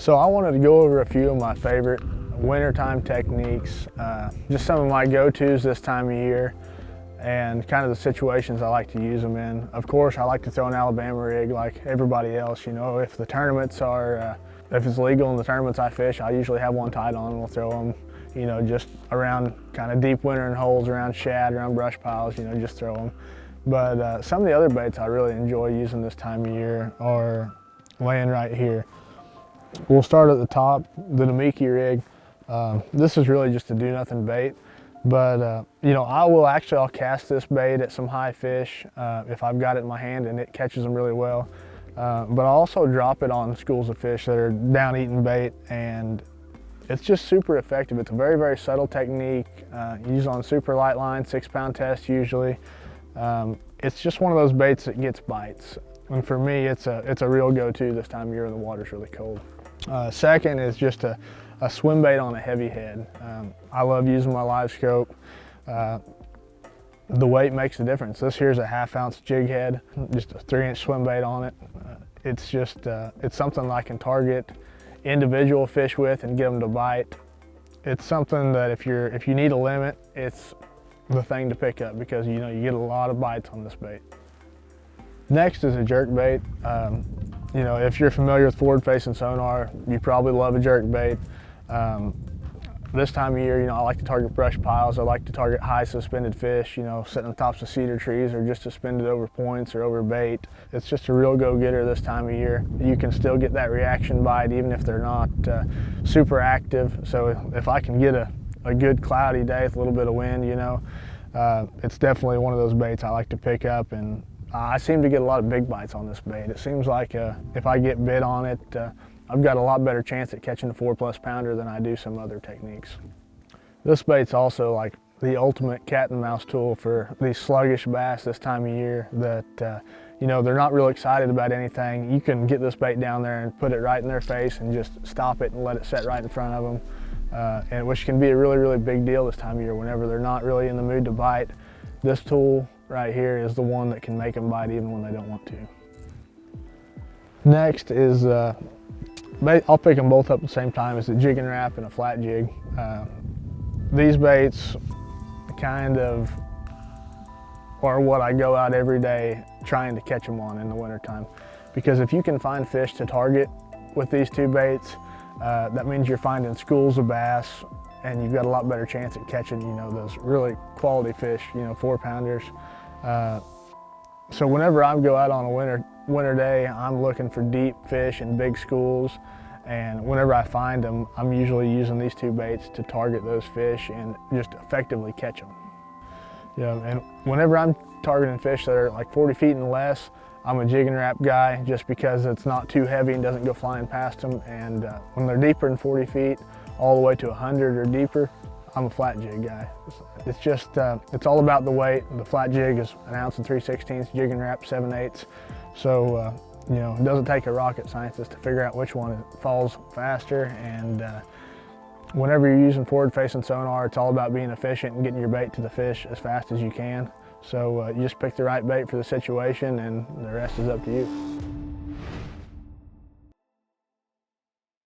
So I wanted to go over a few of my favorite wintertime techniques, just some of my go-tos this time of year, and kind of the situations I like to use them in. Of course, I like to throw an Alabama rig like everybody else. You know, if the tournaments are, if it's legal in the tournaments I fish, I usually have one tied on and we'll throw them, you know, just around kind of deep wintering holes, around shad, around brush piles, you know, just throw them. But some of the other baits I really enjoy using this time of year are laying right here. We'll start at the top, the Namiki Rig. This is really just a do-nothing bait, but you know, I'll cast this bait at some high fish if I've got it in my hand and it catches them really well. But I'll also drop it on schools of fish that are down eating bait, and it's just super effective. It's a very, very subtle technique. Used on super light line, 6-pound test usually. It's just one of those baits that gets bites. And for me, it's a real go-to this time of year when the water's really cold. Second is just a swim bait on a heavy head. I love using my live scope. The weight makes a difference. This here's a 1/2 ounce jig head, just a 3-inch swim bait on it. It's just, it's something I can target individual fish with and get them to bite. It's something that if you need a limit, it's the thing to pick up because you know you get a lot of bites on this bait. Next is a jerk bait. You know, if you're familiar with forward-facing sonar, you probably love a jerk bait. This time of year, you know, I like to target brush piles. I like to target high suspended fish, you know, sitting on tops of cedar trees or just suspended over points or over bait. It's just a real go-getter this time of year. You can still get that reaction bite even if they're not super active. So if I can get a good cloudy day with a little bit of wind, you know, it's definitely one of those baits I like to pick up, and I seem to get a lot of big bites on this bait. It seems like if I get bit on it, I've got a lot better chance at catching a 4+ pounder than I do some other techniques. This bait's also like the ultimate cat and mouse tool for these sluggish bass this time of year that, you know, they're not real excited about anything. You can get this bait down there and put it right in their face and just stop it and let it set right in front of them, and which can be a really, really big deal this time of year whenever they're not really in the mood to bite. This tool right here is the one that can make them bite even when they don't want to. Next is, I'll pick them both up at the same time, is a jig and wrap and a flat jig. These baits kind of are what I go out every day trying to catch them on in the wintertime. Because if you can find fish to target with these two baits, that means you're finding schools of bass, and you've got a lot better chance at catching, you know, those really quality fish, you know, 4-pounders. So whenever I go out on a winter day, I'm looking for deep fish and big schools, and whenever I find them, I'm usually using these two baits to target those fish and just effectively catch them. You know, and whenever I'm targeting fish that are like 40 feet and less, I'm a jig and wrap guy just because it's not too heavy and doesn't go flying past them. And when they're deeper than 40 feet, all the way to 100 or deeper, I'm a flat jig guy. It's just, it's all about the weight. The flat jig is 1 ounce and 3/16, jig and wrap 7/8. So, you know, it doesn't take a rocket scientist to figure out which one falls faster. And whenever you're using forward-facing sonar, it's all about being efficient and getting your bait to the fish as fast as you can. So you just pick the right bait for the situation, and the rest is up to you.